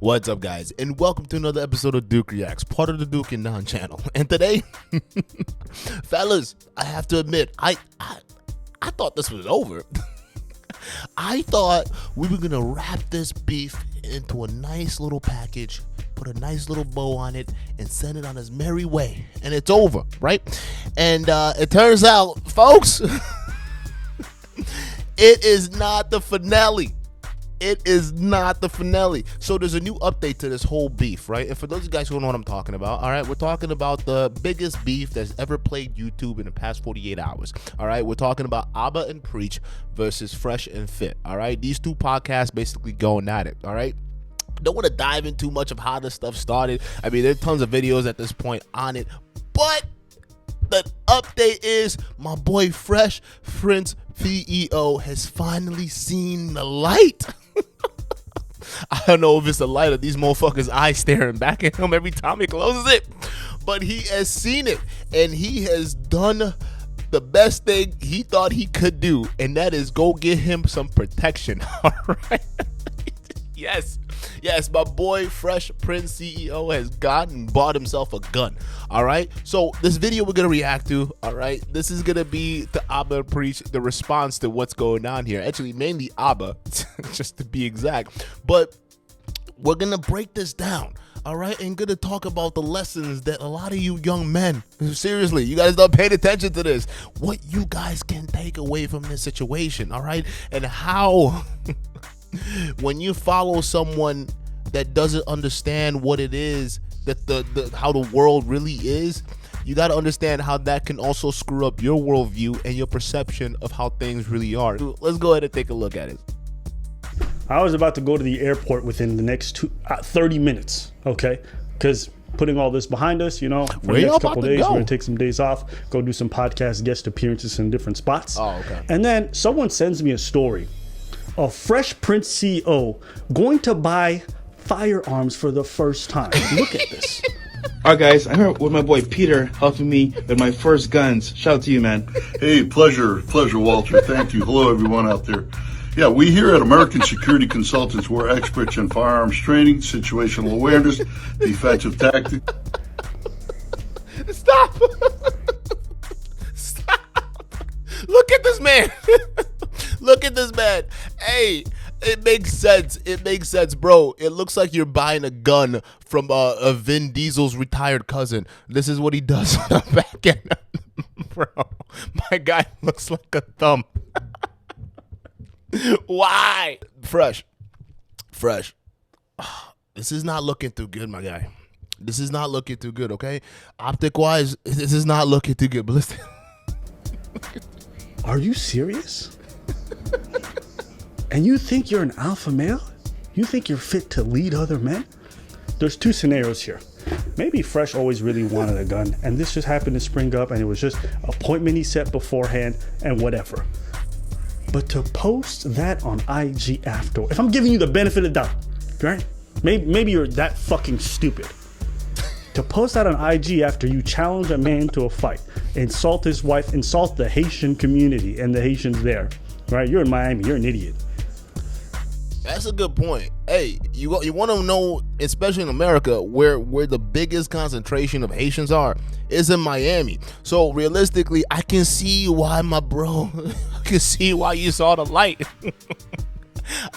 What's up, guys, and welcome to another episode of Duke Reacts, part of the Duke and Don channel. And today, fellas, I have to admit, I thought this was over. I thought we were gonna wrap this beef into a nice little package, put a nice little bow on it, and send it on its merry way. And it's over, right? And it turns out, folks, it is not the finale. It is not the finale. So there's a new update to this whole beef, right? And for those of you guys who don't know what I'm talking about, all right, we're talking about the biggest beef that's ever played YouTube in the past 48 hours. All right, we're talking about Abba and Preach versus Fresh and Fit. All right, these two podcasts basically going at it. All right. Don't want to dive into much of how this stuff started. I mean, there's tons of videos at this point on it, but the update is my boy Fresh Prince CEO has finally seen the light. I don't know if it's the light of these motherfuckers' eyes staring back at him every time he closes it, but he has seen it, and he has done the best thing he thought he could do, and that is go get him some protection. All right. Yes, my boy Fresh Prince CEO has bought himself a gun. All right, so this video we're gonna react to, all right, this is gonna be the Abba Preach, the response to what's going on here. Actually, mainly Abba, just to be exact, but we're gonna break this down. All right, and gonna talk about the lessons that a lot of you young men, seriously, you guys don't pay attention to this, what you guys can take away from this situation. All right, and how when you follow someone that doesn't understand what it is, that how the world really is, you got to understand how that can also screw up your worldview and your perception of how things really are. Let's go ahead and take a look at it. I was about to go to the airport within the next 30 minutes, okay? Because putting all this behind us, you know, for the next couple days, we're going to take some days off, go do some podcast guest appearances in different spots. Oh, okay. And then someone sends me a story of Fresh Prince CEO going to buy firearms for the first time. Look at this. All right, guys, I'm here with my boy Peter helping me with my first guns. Shout out to you, man. Hey, pleasure, Walter. Thank you. Hello, everyone out there. Yeah, we here at American Security Consultants, we're experts in firearms training, situational awareness, defensive tactics. Stop. Stop. Look at this man. Look at this man. Hey, it makes sense. It makes sense, bro. It looks like you're buying a gun from a Vin Diesel's retired cousin. This is what he does on the back end. Bro, my guy looks like a thumb. Why? Fresh. This is not looking too good, my guy. This is not looking too good, okay? Optic-wise, this is not looking too good. But listen. Are you serious? And you think you're an alpha male? You think you're fit to lead other men? There's two scenarios here. Maybe Fresh always really wanted a gun, and this just happened to spring up, and it was just an appointment he set beforehand and whatever. But to post that on IG after, if I'm giving you the benefit of the doubt, right? Maybe you're that fucking stupid. To post that on IG after you challenge a man to a fight, insult his wife, insult the Haitian community and the Haitians there, right? You're in Miami, you're an idiot. That's a good point. Hey, you want to know, especially in America, where the biggest concentration of Haitians are is in Miami. So realistically, I can see why, my bro. I can see why you saw the light.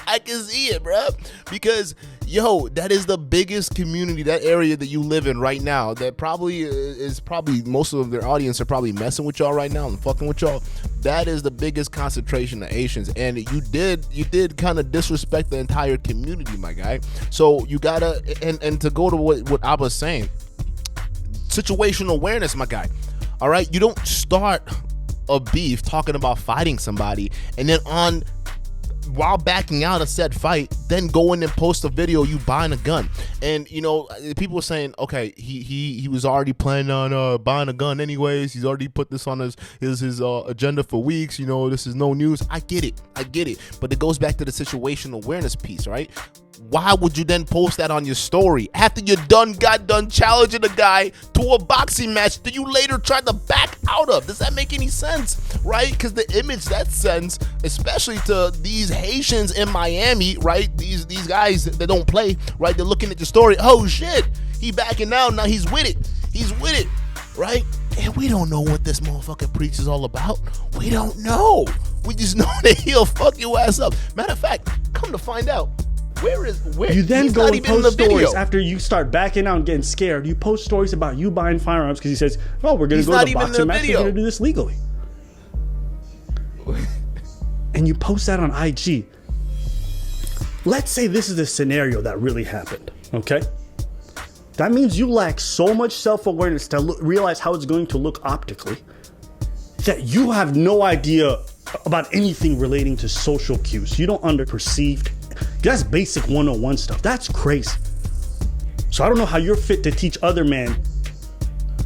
I can see it, bro, because yo, that is the biggest community, that area that you live in right now, that probably is most of their audience are probably messing with y'all right now and fucking with y'all. That is the biggest concentration of Asians, and you did kind of disrespect the entire community, my guy. So you gotta, and to go to what I was saying, situational awareness, my guy. All right, you don't start a beef talking about fighting somebody and then while backing out of said fight, then go in and post a video you buying a gun. And you know, people were saying, okay, he was already planning on buying a gun anyways. He's already put this on his agenda for weeks. You know, this is no news. I get it, but it goes back to the situational awareness piece, right? Why would you then post that on your story after you got done challenging a guy to a boxing match that you later tried to back out of? Does that make any sense, right? Because the image that sends, especially to these Haitians in Miami, right, these guys that don't play, right? They're looking at your story. Oh shit, he backing down now. He's with it, right? And we don't know what this motherfucker preach is all about. We don't know. We just know that he'll fuck your ass up. Matter of fact, come to find out, where you then go and post stories video. after you start backing out and getting scared. You post stories about you buying firearms because he says, "Oh, we're gonna go to the boxing match. We're gonna do this legally." And you post that on IG. Let's say this is the scenario that really happened, okay? That means you lack so much self-awareness to realize how it's going to look optically that you have no idea about anything relating to social cues. You don't perceived. That's basic 101 stuff. That's crazy. So I don't know how you're fit to teach other men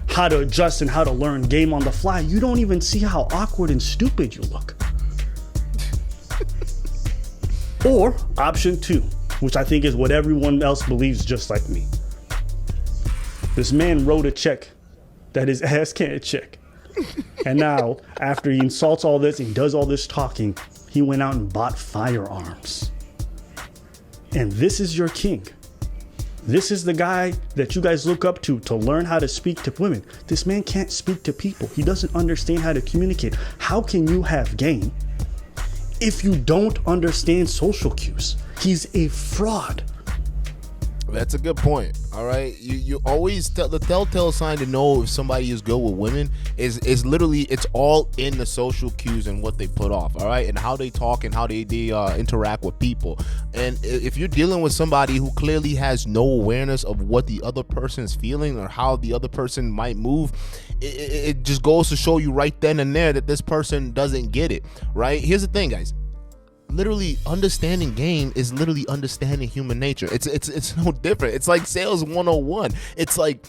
how to adjust and how to learn game on the fly. You don't even see how awkward and stupid you look. Or option 2, which I think is what everyone else believes just like me. This man wrote a check that his ass can't check. And now, after he insults all this and he does all this talking, he went out and bought firearms. And this is your king. This is the guy that you guys look up to learn how to speak to women. This man can't speak to people. He doesn't understand how to communicate. How can you have game if you don't understand social cues? He's a fraud. That's a good point. All right, you always the telltale sign to know if somebody is good with women is literally it's all in the social cues and what they put off. All right, and how they talk and how they interact with people. And if you're dealing with somebody who clearly has no awareness of what the other person's feeling or how the other person might move, it just goes to show you right then and there that this person doesn't get it. Right? Here's the thing, guys. Literally understanding game is literally understanding human nature. It's no different. It's like sales 101. It's like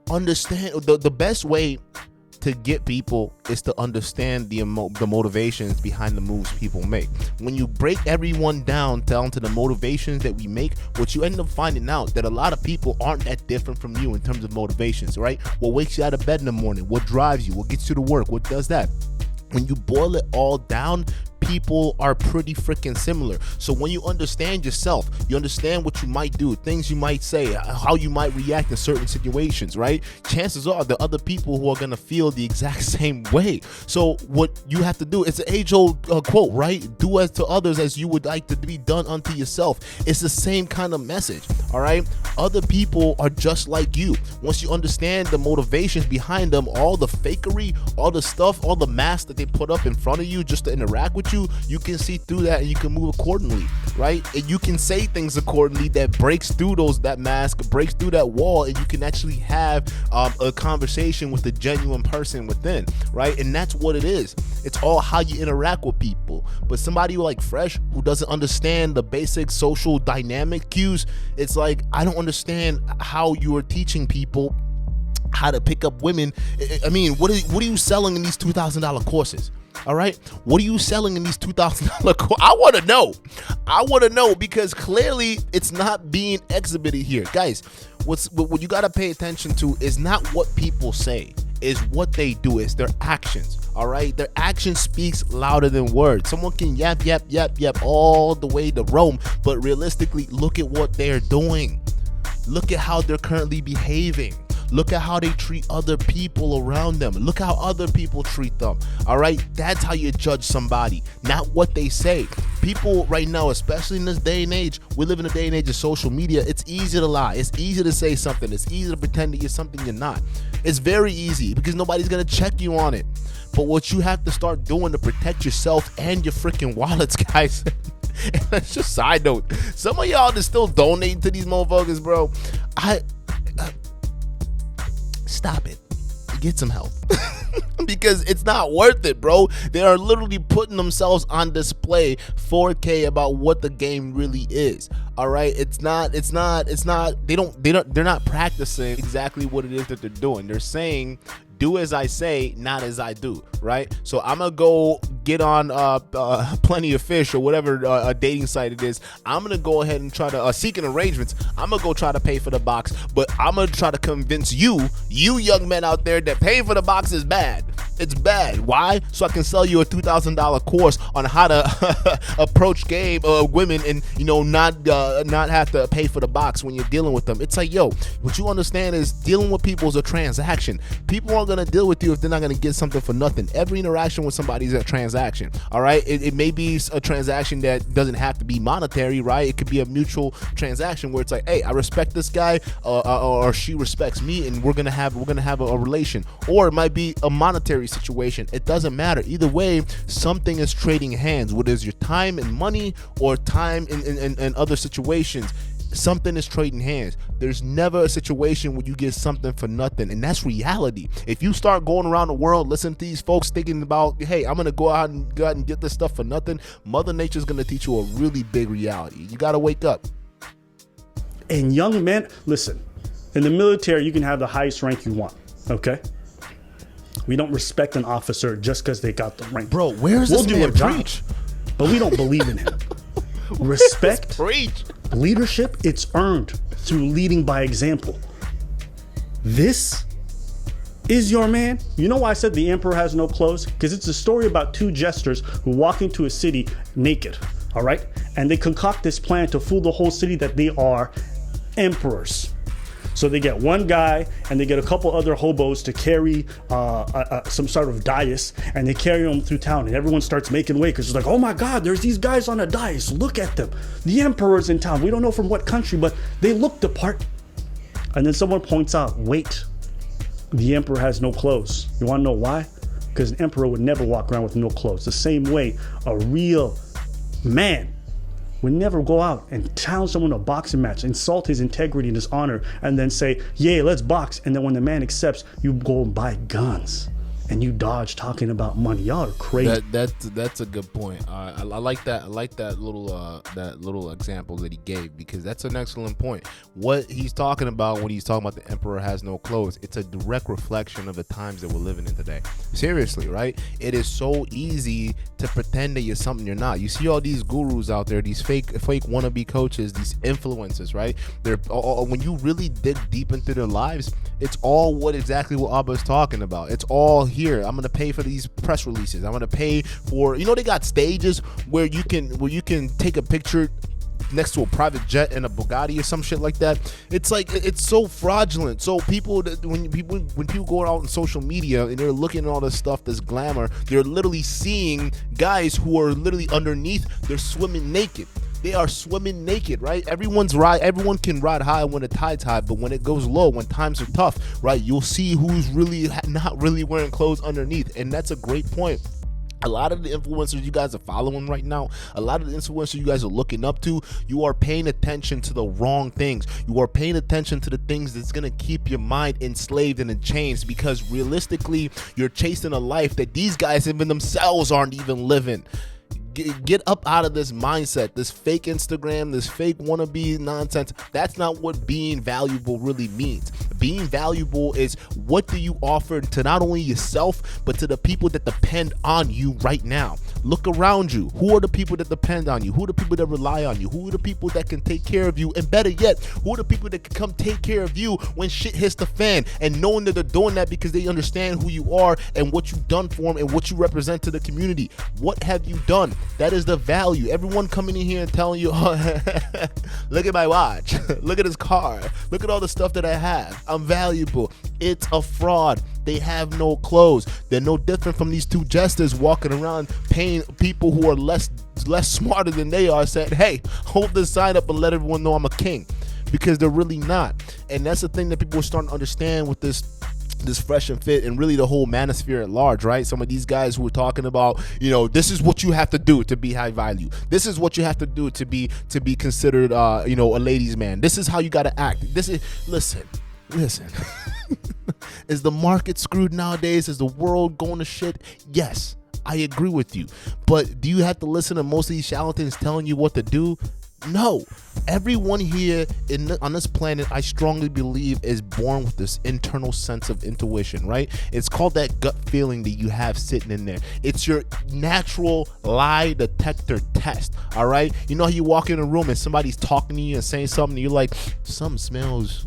understand the best way to get people is to understand the motivations behind the moves people make. When you break everyone down to the motivations that we make, what you end up finding out that a lot of people aren't that different from you in terms of motivations, right? What wakes you out of bed in the morning? What drives you? What gets you to work? What does that? When you boil it all down, people are pretty freaking similar. So when you understand yourself, you understand what you might do, things you might say, how you might react in certain situations, right? Chances are the other people who are going to feel the exact same way. So what you have to do, it's an age-old quote, right? Do as to others as you would like to be done unto yourself. It's the same kind of message, all right? Other people are just like you. Once you understand the motivations behind them, all the fakery, all the stuff, all the masks that they put up in front of you just to interact with you can see through that and you can move accordingly, right? And you can say things accordingly that breaks through that mask, breaks through that wall, and you can actually have a conversation with a genuine person within, right? And that's what it is. It's all how you interact with people. But somebody like Fresh who doesn't understand the basic social dynamic cues, it's like, I don't understand how you are teaching people how to pick up women. I mean, what are you selling in these $2,000 courses? All right, what are you selling in these $2,000 courses? I want to know because clearly it's not being exhibited here, guys. What you got to pay attention to is not what people say, is what they do, is their actions. All right, their action speaks louder than words. Someone can yap all the way to Rome, but realistically, look at what they're doing. Look at how they're currently behaving. Look at how they treat other people around them. Look how other people treat them. All right, that's how you judge somebody, not what they say. People right now, especially in this day and age, we live in a day and age of social media. It's easy to lie. It's easy to say something. It's easy to pretend that you're something you're not. It's very easy because nobody's gonna check you on it. But what you have to start doing to protect yourself and your freaking wallets, guys. And that's just a side note. Some of y'all that still donating to these motherfuckers, bro. Stop it. Get some help. Because it's not worth it, bro. They are literally putting themselves on display 4K about what the game really is. All right, they're not practicing exactly what it is that they're doing. They're saying, do as I say, not as I do, right? So I'm gonna go get on Plenty of Fish or whatever dating site it is. I'm gonna go ahead and try to seek an arrangements. I'm gonna go try to pay for the box, but I'm gonna try to convince you young men out there that paying for the box is bad. It's bad. Why? So I can sell you a $2,000 course on how to approach women and not have to pay for the box when you're dealing with them. It's like, yo, what you understand is dealing with people is a transaction. People aren't gonna deal with you if they're not gonna get something for nothing. Every interaction with somebody is a transaction. All right, it may be a transaction that doesn't have to be monetary, right? It could be a mutual transaction where it's like, hey, I respect this guy, or she respects me, and we're gonna have a relation. Or it might be a monetary situation. It doesn't matter. Either way, something is trading hands, whether it's your time and money or time in other situations. Something is trading hands. There's never a situation where you get something for nothing, and that's reality. If you start going around the world listening to these folks thinking about, hey, I'm gonna go out and get this stuff for nothing, Mother Nature's gonna teach you a really big reality. You gotta wake up. And young men, listen, in the military, you can have the highest rank you want, okay? We don't respect an officer just because they got the rank. Bro, where's this man preach? But we don't believe in him. Respect, preach. Leadership, it's earned through leading by example. This is your man. You know why I said the emperor has no clothes? Because it's a story about two jesters who walk into a city naked, all right? And they concoct this plan to fool the whole city that they are emperors. So they get one guy and they get a couple other hobos to carry some sort of dais, and they carry them through town, and everyone starts making way because it's like, oh my God, there's these guys on a dais. Look at them. The emperor's in town. We don't know from what country, but they look the part. And then someone points out, wait, the emperor has no clothes. You want to know why? Because an emperor would never walk around with no clothes. The same way a real man would never go out and challenge someone to a boxing match, insult his integrity and his honor, and then say, yeah, let's box. And then when the man accepts, you go and buy guns and you dodge talking about money. Y'all are crazy. That's a good point. I like that. I like that little example that he gave, because that's an excellent point. What he's talking about when he's talking about the emperor has no clothes, it's a direct reflection of the times that we're living in today. Seriously, right? It is so easy to pretend that you're something you're not. You see all these gurus out there, these fake wannabe coaches, these influencers, right? They're when you really dig deep into their lives, it's all exactly what Abba's talking about. It's all here. I'm gonna pay for these press releases. I'm gonna pay for, they got stages where you can take a picture next to a private jet and a Bugatti or some shit like that. It's like, it's so fraudulent. So when people go out on social media and they're looking at all this stuff, this glamour, they're literally seeing guys who are literally underneath, they're swimming naked. They are swimming naked, right? Everyone can ride high when the tide's high, but when it goes low, when times are tough, right, you'll see who's really not really wearing clothes underneath. And that's a great point. A lot of the influencers you guys are following right now, a lot of the influencers you guys are looking up to, you are paying attention to the wrong things. You are paying attention to the things that's going to keep your mind enslaved and in chains, because realistically, you're chasing a life that these guys even themselves aren't even living. Get up out of this mindset, this fake Instagram, this fake wannabe nonsense. That's not what being valuable really means. Being valuable is, what do you offer to not only yourself, but to the people that depend on you right now. Look around you. Who are the people that depend on you? Who are the people that rely on you? Who are the people that can take care of you? And better yet, who are the people that can come take care of you when shit hits the fan? And knowing that they're doing that because they understand who you are and what you've done for them and what you represent to the community. What have you done? That is the value. Everyone coming in here and telling you, oh, look at my watch, look at his car, look at all the stuff that I have, I'm valuable. It's a fraud. They have no clothes. They're no different from these two jesters walking around paying people who are less smarter than they are, saying, hey, hold this sign up and let everyone know I'm a king, because they're really not. And that's the thing that people are starting to understand with this Fresh and Fit, and really the whole manosphere at large, right? Some of these guys who are talking about, this is what you have to do to be high value. This is what you have to do to be considered, a ladies' man. This is how you got to act. Listen. Is the market screwed nowadays? Is the world going to shit? Yes, I agree with you. But do you have to listen to most of these charlatans telling you what to do? No. Everyone here on this planet, I strongly believe, is born with this internal sense of intuition, right? It's called that gut feeling that you have sitting in there. It's your natural lie detector test, all right? You know how you walk in a room and somebody's talking to you and saying something, and you're like, something smells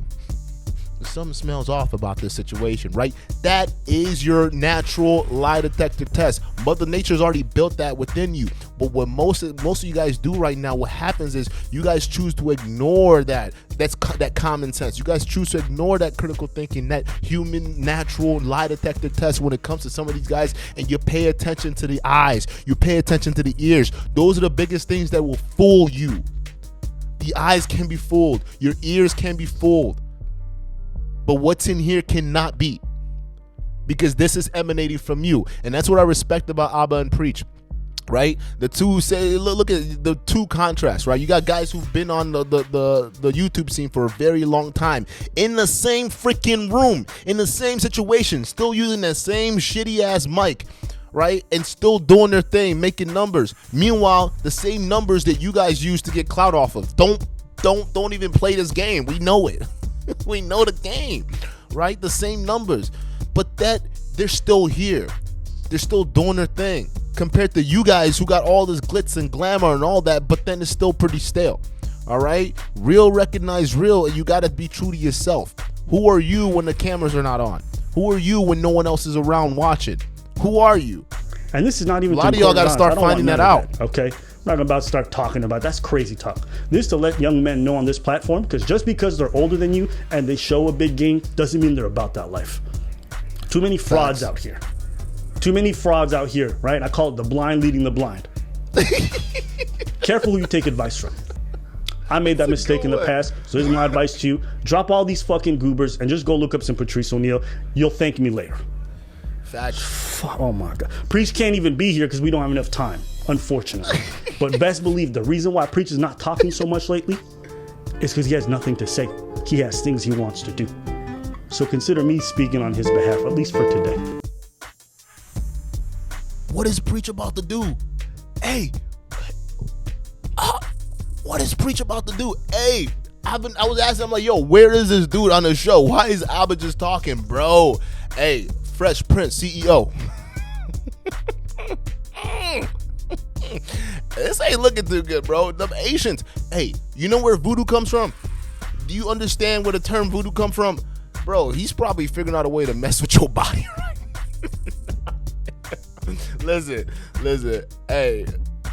something smells off about this situation, right? That is your natural lie detector test. Mother Nature's already built that within you. But what most of you guys do right now, what happens is you guys choose to ignore that. That's that common sense. You guys choose to ignore that critical thinking, that human natural lie detector test when it comes to some of these guys, and you pay attention to the eyes, you pay attention to the ears. Those are the biggest things that will fool you. The eyes can be fooled, your ears can be fooled, but what's in here cannot be, because this is emanating from you. And that's what I respect about Abba and Preach, right? The two say, look at the two contrasts, right? You got guys who've been on the YouTube scene for a very long time, in the same freaking room, in the same situation, still using that same shitty ass mic, right? And still doing their thing, making numbers. Meanwhile, the same numbers that you guys use to get clout off of. Don't even play this game. We know it. We know the game, right? The same numbers, but that they're still here. They're still doing their thing compared to you guys who got all this glitz and glamour and all that, but then it's still pretty stale. All right, real recognize real, and you got to be true to yourself. Who are you when the cameras are not on? Who are you when no one else is around watching? Who are you? And this is not even. A lot of y'all got to start finding that out. Okay. I'm not about to start talking about that's crazy talk. This is to let young men know on this platform, because just because they're older than you and they show a big game doesn't mean they're about that life. Too many frauds out here. Too many frauds out here, right? I call it the blind leading the blind. Careful who you take advice from. I made that mistake in the past, so here's my advice to you. Drop all these fucking goobers and just go look up some Patrice O'Neal. You'll thank me later. Facts. Oh my God. Preach can't even be here because we don't have enough time, unfortunately. But best believe the reason why Preach is not talking so much lately is because he has nothing to say. He has things he wants to do. So consider me speaking on his behalf, at least for today. What is Preach about to do? Hey, what is Preach about to do? Hey, I was asking him like, yo, where is this dude on the show? Why is Abba just talking, bro? Hey, Fresh Prince CEO. This ain't looking too good, bro. The Asians. Hey, you know where voodoo comes from? Do you understand where the term voodoo come from? Bro, he's probably figuring out a way to mess with your body, right? Listen. Hey,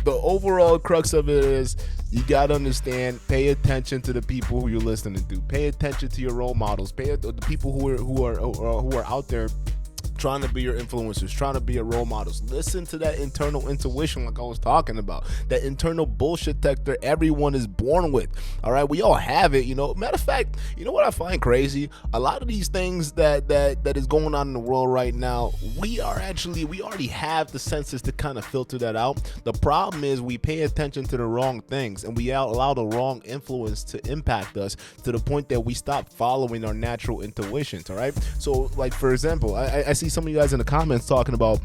the overall crux of it is you gotta understand, pay attention to the people who you're listening to. Pay attention to your role models. Pay the people who are out there trying to be your influencers, trying to be your role models. Listen to that internal intuition like I was talking about. That internal bullshit detector everyone is born with. All right, we all have it, you know. Matter of fact, you know what I find crazy? A lot of these things that is going on in the world right now, we already have the senses to kind of filter that out. The problem is we pay attention to the wrong things, and we allow the wrong influence to impact us to the point that we stop following our natural intuitions. All right, so like for example, I see some of you guys in the comments talking about,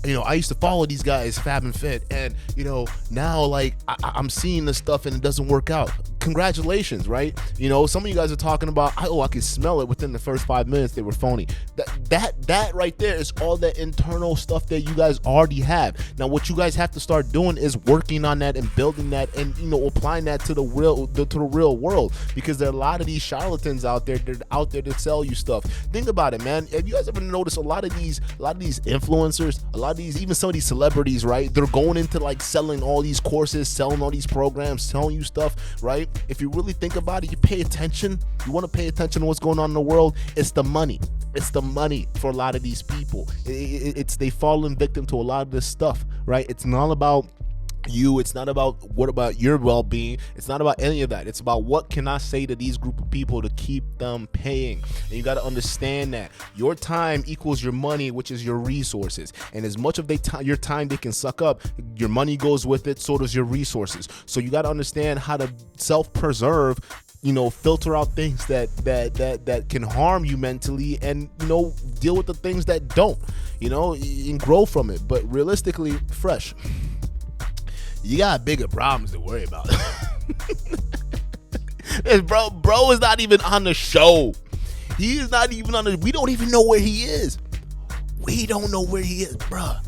you know, I used to follow these guys, Fab and Fit, and you know, now like I'm seeing this stuff and it doesn't work out. Congratulations, right? You know, some of you guys are talking about, I can smell it within the first 5 minutes they were phony. That right there is all that internal stuff that you guys already have. Now what you guys have to start doing is working on that and building that, and you know, applying that to the real world, because there are a lot of these charlatans out there that are out there to sell you stuff. Think about it, man. Have you guys ever noticed a lot of these influencers, a lot of these, even some of these celebrities, right? They're going into like selling all these courses, selling all these programs, selling you stuff, right? If you really think about it, you pay attention. You want to pay attention to what's going on in the world. It's the money. It's the money for a lot of these people. They fallen victim to a lot of this stuff, right? It's not about you. It's not about what about your well-being. It's not about any of that. It's about what can I say to these group of people to keep them paying. And you got to understand that your time equals your money, which is your resources. And as much of your time they can suck up, your money goes with it. So does your resources. So you got to understand how to self-preserve, you know, filter out things that can harm you mentally, and you know, deal with the things that don't, you know, and grow from it. But realistically, Fresh, you got bigger problems to worry about. bro is not even on the show. He is not even on the. We don't even know where he is. We don't know where he is, bruh.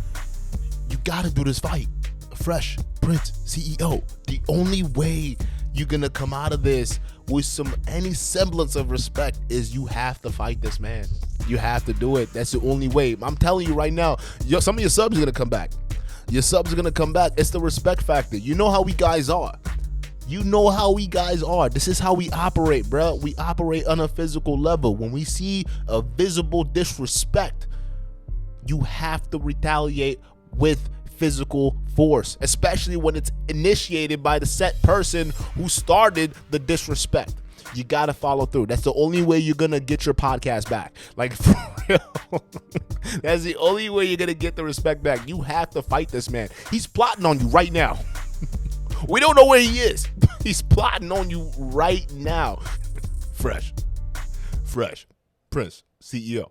You gotta do this fight. Fresh Prince CEO. The only way you're gonna come out of this with any semblance of respect, is you have to fight this man. You have to do it. That's the only way. I'm telling you right now, some of your subs are gonna come back. Your subs are gonna come back. It's the respect factor. You know how we guys are. This is how we operate, bro. We operate on a physical level. When we see a visible disrespect, you have to retaliate with physical force, especially when it's initiated by the set person who started the disrespect. You gotta follow through. That's the only way you're gonna get your podcast back. Like, for real. That's the only way you're gonna get the respect back. You have to fight this man. He's plotting on you right now. We don't know where he is. He's plotting on you right now. Fresh. Prince, CEO.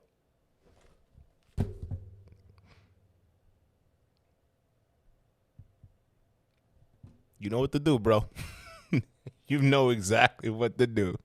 You know what to do, bro. You know exactly what to do.